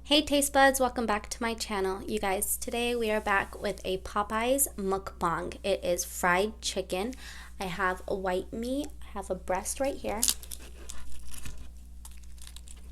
Hey taste buds, welcome back to my channel. You guys, today we are back with a Popeyes mukbang. It is fried chicken. I have a white meat. I have a breast right here.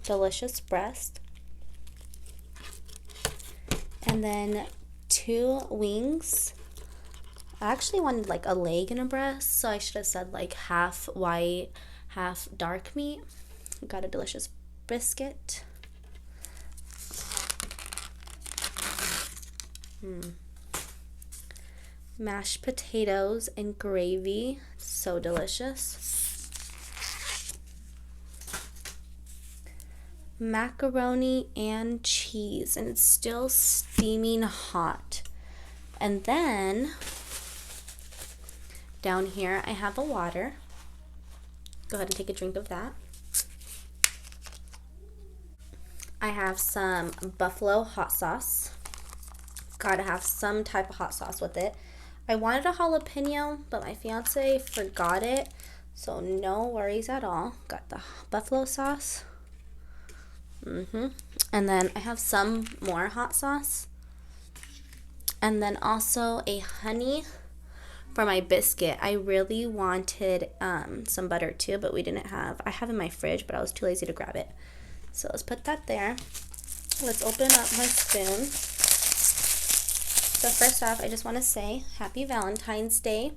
Delicious breast. And then 2 wings. I actually wanted like a leg and a breast, so I should have said like half white, half dark meat. Got a delicious biscuit. Mashed potatoes and gravy, so delicious. Macaroni and cheese, and it's still steaming hot. And then down here I have a water. Go ahead and take a drink of that. I have some buffalo hot sauce. Gotta have some type of hot sauce with it. I wanted a jalapeno, but my fiance forgot it, so no worries at all. Got the buffalo sauce. And then I have some more hot sauce. And then also a honey for my biscuit. I really wanted some butter too, but we didn't have. I have in my fridge, but I was too lazy to grab it. So let's put that there. Let's open up my spoon. So first off, I just want to say Happy Valentine's Day.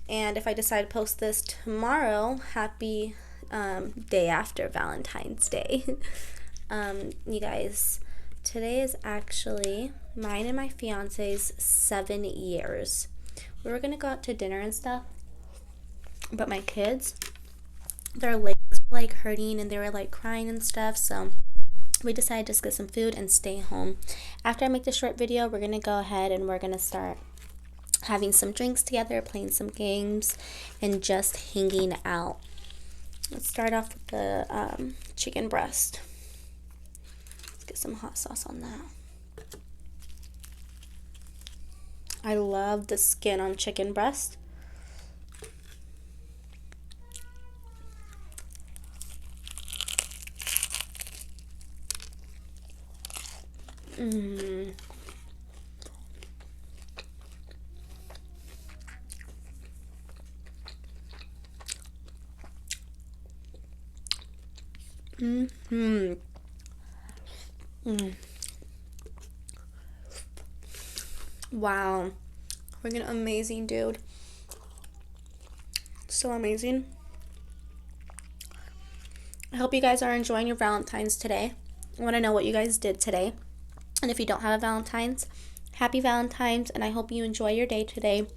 And if I decide to post this tomorrow, happy day after Valentine's Day. You guys, today is actually mine and my fiance's 7 years. We were going to go out to dinner and stuff, but my kids, their legs were like hurting and they were like crying and stuff, so we decided to just get some food and stay home. After I make this short video, we're going to go ahead and we're going to start having some drinks together, playing some games, and just hanging out. Let's start off with the chicken breast. Let's get some hot sauce on that. I love the skin on chicken breast. Wow, freaking amazing, dude. So amazing. I hope you guys are enjoying your Valentine's today. I want to know what you guys did today. And if you don't have a Valentine's, happy Valentine's, and I hope you enjoy your day today.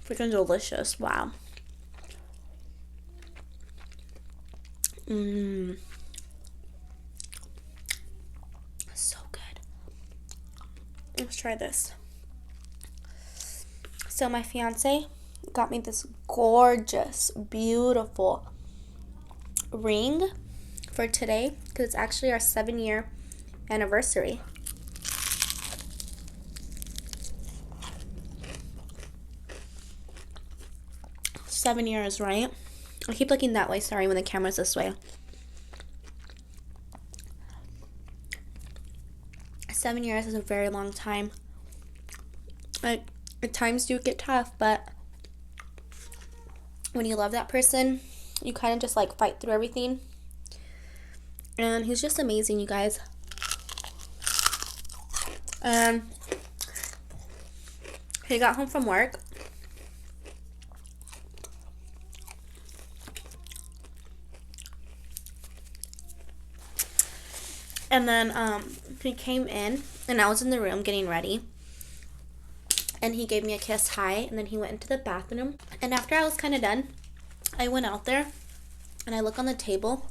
Freaking delicious. Wow. So good. Let's try this. So my fiance got me this gorgeous, beautiful ring for today because it's actually our 7-year anniversary. Seven years, right? I keep looking that way, sorry, when the camera's this way. 7 years is a very long time. Like, at times do get tough, but when you love that person, you kind of just like fight through everything. And he's just amazing, you guys. And he got home from work. And then he came in, and I was in the room getting ready. And he gave me a kiss hi, and then he went into the bathroom. And after I was kind of done, I went out there, and I look on the table,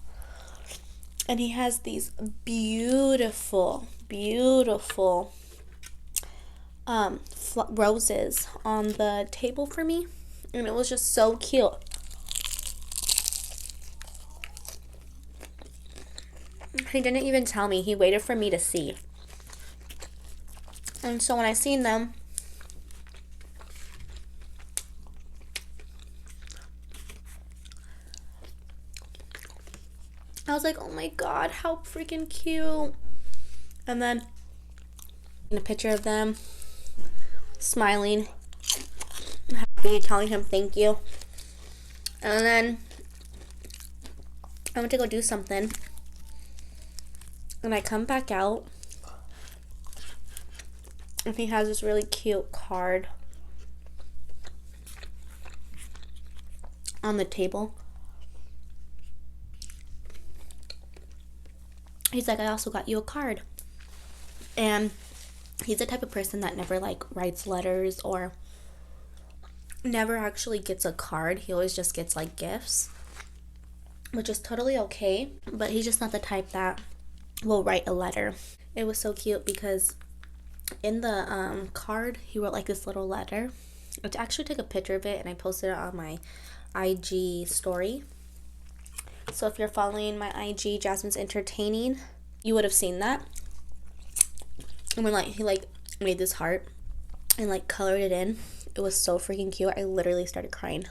and he has these beautiful, beautiful roses on the table for me. And it was just so cute. He didn't even tell me. He waited for me to see. And so when I seen them, I was like, oh my god, how freaking cute. And then in a picture of them smiling, happy, telling him thank you. And then I went to go do something, and I come back out, and he has this really cute card on the table. He's like, I also got you a card. And he's the type of person that never like writes letters or never actually gets a card. He always just gets like gifts, which is totally okay, but he's just not the type that will write a letter. It was so cute because in the card he wrote like this little letter. I actually took a picture of it and I posted it on my IG story. So if you're following my IG, Jasmine's Entertaining, you would have seen that. And when like he like made this heart and like colored it in, it was so freaking cute. I literally started crying.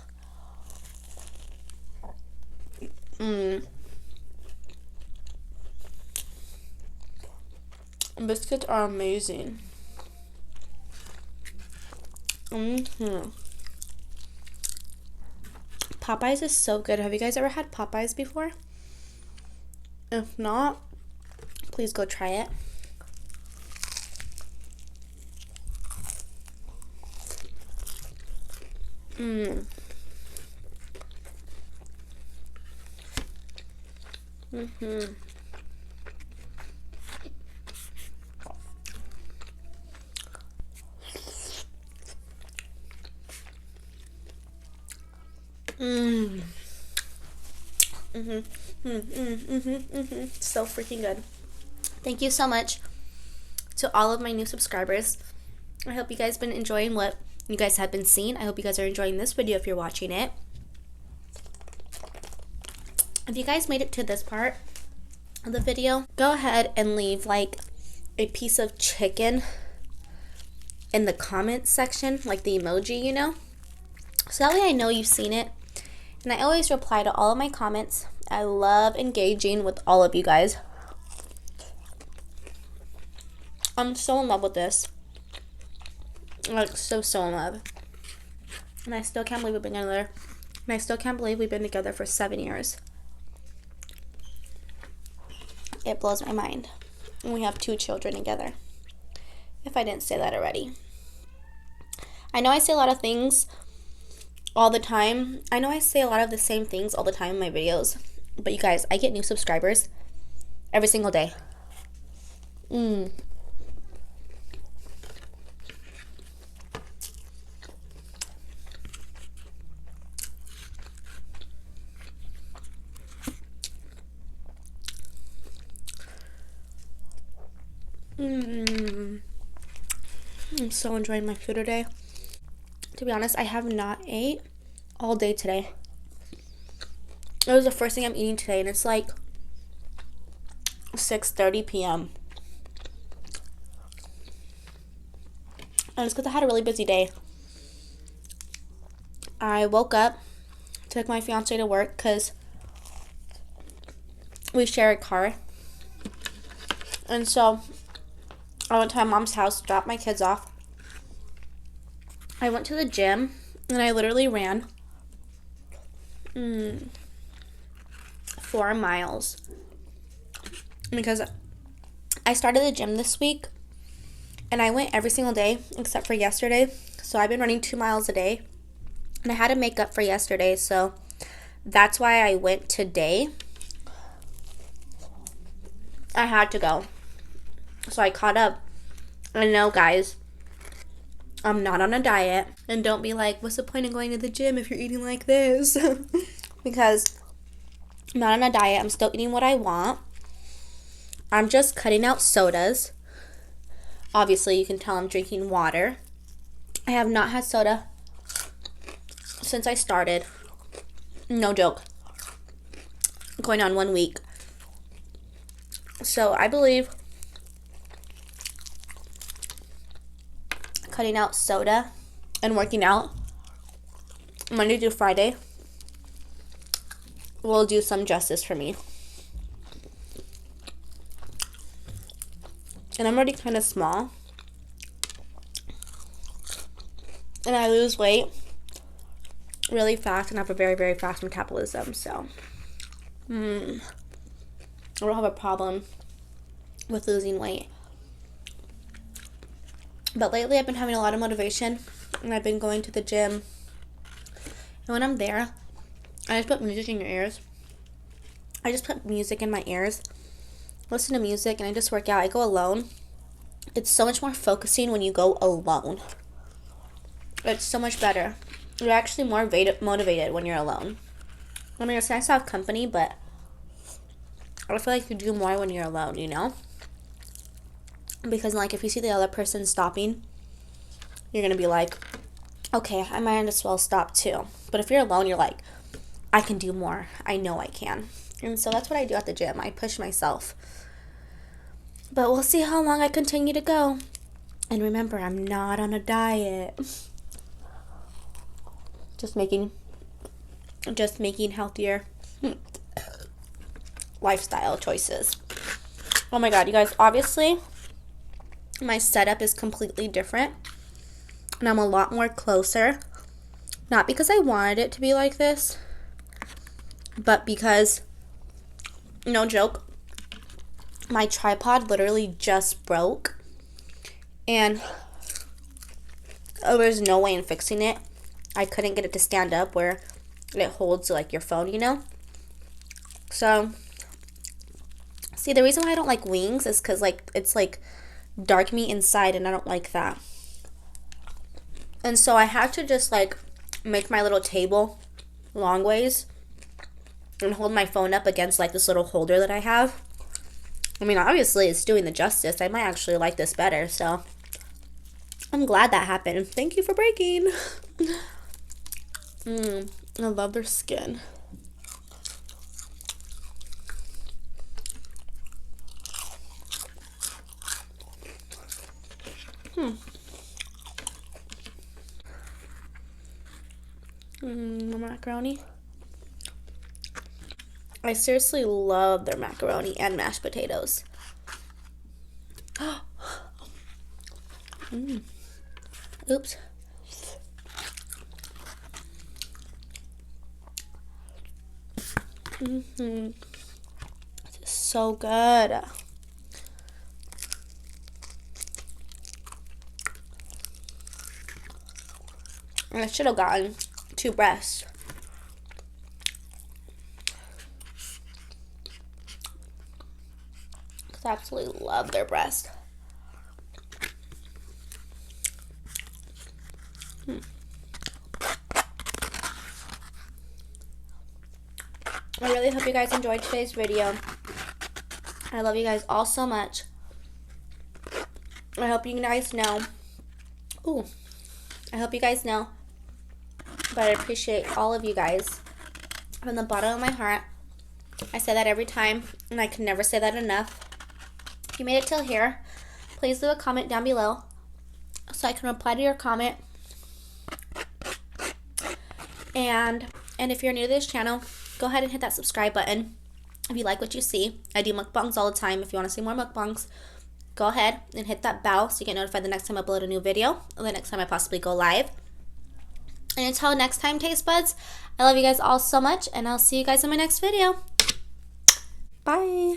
Biscuits are amazing. Popeyes is so good. Have you guys ever had Popeyes before? If not, please go try it. So freaking good. Thank you so much to all of my new subscribers. I hope you guys been enjoying what you guys have been seeing. I hope you guys are enjoying this video if you're watching it. If you guys made it to this part of the video, go ahead and leave like a piece of chicken in the comments section, like the emoji, you know, so that way I know you've seen it. And I always reply to all of my comments. I love engaging with all of you guys. I'm so in love with this. Like, so in love. And I still can't believe we've been together. And I still can't believe we've been together for 7 years. It blows my mind. And we have 2 children together. If I didn't say that already. I know I say a lot of things all the time. I know I say a lot of the same things all the time in my videos. But you guys, I get new subscribers every single day. I'm so enjoying my food today. To be honest, I have not ate all day today. It was the first thing I'm eating today, and it's like 6:30 p.m. And it's because I had a really busy day. I woke up, took my fiance to work because we share a car. And so I went to my mom's house, dropped my kids off. I went to the gym, and I literally ran 4 miles. Because I started the gym this week, and I went every single day except for yesterday. So I've been running 2 miles a day. And I had to make up for yesterday, so that's why I went today. I had to go. So I caught up. And no, guys, I'm not on a diet. And don't be like, what's the point of going to the gym if you're eating like this? Because I'm not on a diet. I'm still eating what I want. I'm just cutting out sodas. Obviously, you can tell I'm drinking water. I have not had soda since I started. No joke. Going on 1 week. So I believe cutting out soda and working out Monday through Friday will do some justice for me. and I'm already kind of small, and I lose weight really fast and have a very, very fast metabolism, so I don't have a problem with losing weight. But lately I've been having a lot of motivation, and I've been going to the gym, and when I'm there, I just put music in your ears. I just put music in my ears, listen to music, and I just work out. I go alone. It's so much more focusing when you go alone. It's so much better. You're actually more motivated when you're alone. I mean, it's nice to have company, but I feel like you do more when you're alone, you know? Because, like, if you see the other person stopping, you're going to be like, okay, I might as well stop too. But if you're alone, you're like, I can do more. I know I can. And so that's what I do at the gym. I push myself. But we'll see how long I continue to go. And remember, I'm not on a diet. Just making healthier lifestyle choices. Oh my god, you guys, obviously my setup is completely different, and I'm a lot more closer. Not because I wanted it to be like this, but because, no joke, my tripod literally just broke, and there was no way in fixing it. I couldn't get it to stand up where it holds like your phone, you know? So, see, the reason why I don't like wings is because like it's like dark meat inside, and I don't like that. And so I had to just like make my little table long ways and hold my phone up against like this little holder that I have. I mean, obviously it's doing the justice. I might actually like this better, so I'm glad that happened. Thank you for breaking. I love their skin. Macaroni. I seriously love their macaroni and mashed potatoes. Oops. This is so good. I should have gotten 2 breasts. Because I absolutely love their breast. I really hope you guys enjoyed today's video. I love you guys all so much. I hope you guys know. I hope you guys know. But I appreciate all of you guys from the bottom of my heart. I say that every time, and I can never say that enough. If you made it till here, please leave a comment down below so I can reply to your comment. And if you're new to this channel, go ahead and hit that subscribe button if you like what you see. I do mukbangs all the time. If you want to see more mukbangs, go ahead and hit that bell so you get notified the next time I upload a new video, or the next time I possibly go live. And until next time, taste buds, I love you guys all so much, and I'll see you guys in my next video. Bye.